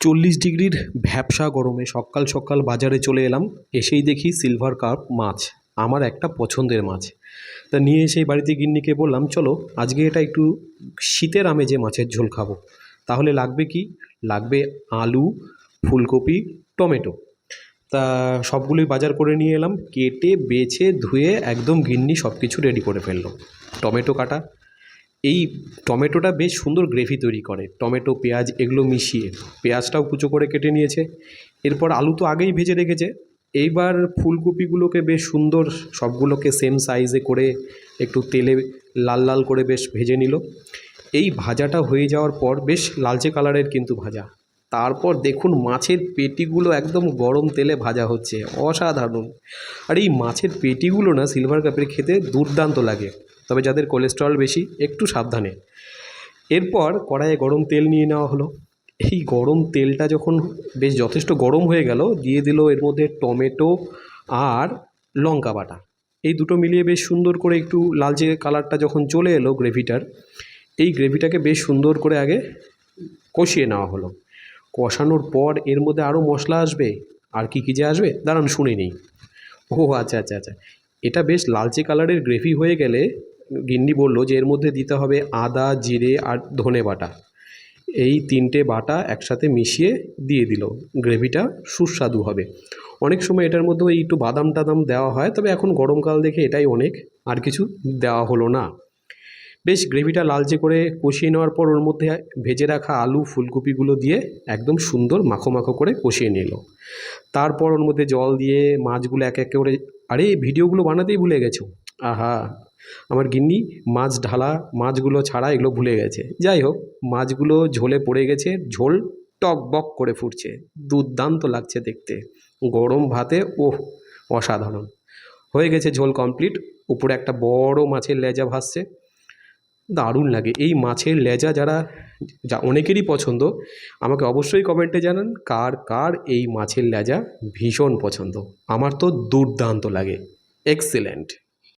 40 ডিগ্রির ভ্যাপসা গরমে সকাল সকাল বাজারে চলে এলাম। এসেই দেখি সিলভার কার্প মাছ, আমার একটা পছন্দের মাছ। তা নিয়ে এসেই বাড়িতে গিন্নিকে বললাম, চলো আজকে এটা একটু শীতের আমেজে মাছের ঝোল খাবো। তাহলে লাগবে কি? লাগবে আলু, ফুলকপি, টমেটো। তা সবগুলোই বাজার করে নিয়ে এলাম, কেটে বেছে ধুয়ে একদম গিন্নি সব কিছু রেডি করে ফেললো। টমেটো কাটা, এই টমেটোটা বেশ সুন্দর গ্রেভি তৈরি করে, টমেটো পেঁয়াজ এগুলো মিশিয়ে। পেঁয়াজটাও কুচো করে কেটে নিয়েছে। এরপর আলু তো আগেই ভেজে রেখেছে। এইবার ফুলকপিগুলোকে বেশ সুন্দর সবগুলোকে সেম সাইজে করে একটু তেলে লাল লাল করে বেশ ভেজে নিল। এই ভাজাটা হয়ে যাওয়ার পর বেশ লালচে কালারের কিন্তু ভাজা, তারপর দেখুন মাছের পেটিগুলো একদম গরম তেলে ভাজা হচ্ছে, অসাধারণ। আর এই মাছের পেটিগুলো না সিলভার কাপের খেতে দুর্দান্ত লাগে, তবে যাদের কোলেস্টেরল বেশি একটু সাবধানে। এরপর কড়াইয়ে গরম তেল নিয়ে নেওয়া হলো। এই গরম তেলটা যখন বেশ যথেষ্ট গরম হয়ে গেল, দিয়ে দিল এর মধ্যে টমেটো আর লঙ্কা বাটা। এই দুটো মিলিয়ে বেশ সুন্দর করে একটু লালচে কালারটা যখন চলে এলো গ্রেভিটার, এই গ্রেভিটাকে বেশ সুন্দর করে আগে কষিয়ে নেওয়া হলো। কষানোর পর এর মধ্যে আরও মশলা আসবে। আর কি কী যে আসবে দাঁড়ান শুনে নিই। ও আচ্ছা আচ্ছা আচ্ছা, এটা বেশ লালচে কালারের গ্রেভি হয়ে গেলে গিন্নি বলল যে এর মধ্যে দিতে হবে আদা, জিরে আর ধনে বাটা। এই তিনটে বাটা একসাথে মিশিয়ে দিয়ে দিল, গ্রেভিটা সুস্বাদু হবে। অনেক সময় এটার মধ্যে ওই একটু বাদাম টাদাম দেওয়া হয়, তবে এখন গরমকাল দেখে এটাই অনেক, আর কিছু দেওয়া হলো না। বেশ গ্রেভিটা লালচে করে কষিয়ে নেওয়ার পর ওর মধ্যে ভেজে রাখা আলু ফুলকপিগুলো দিয়ে একদম সুন্দর মাখো মাখো করে কষিয়ে নিল। তারপর ওর মধ্যে জল দিয়ে মাছগুলো এক এক করে, আরে ভিডিওগুলো বানাতেই ভুলে গেছো। আহা, আমার গিন্নি মাছ ঢালা মাছগুলো ছাড়া এগুলো ভুলে গেছে। যাই হোক, মাছগুলো ঝোলে পড়ে গেছে, ঝোল টক বক করে ফুটছে, দুর্দান্ত লাগছে দেখতে। গরম ভাতে ওহ, অসাধারণ। হয়ে গেছে ঝোল কমপ্লিট। উপরে একটা বড় মাছের লেজা ভাসছে, দারুণ লাগে। এই মাছের লেজা যা অনেকেরই পছন্দ, আমাকে অবশ্যই কমেন্টে জানান কার কার এই মাছের লেজা ভীষণ পছন্দ। আমার তো দুর্দান্ত লাগে, এক্সেলেন্ট।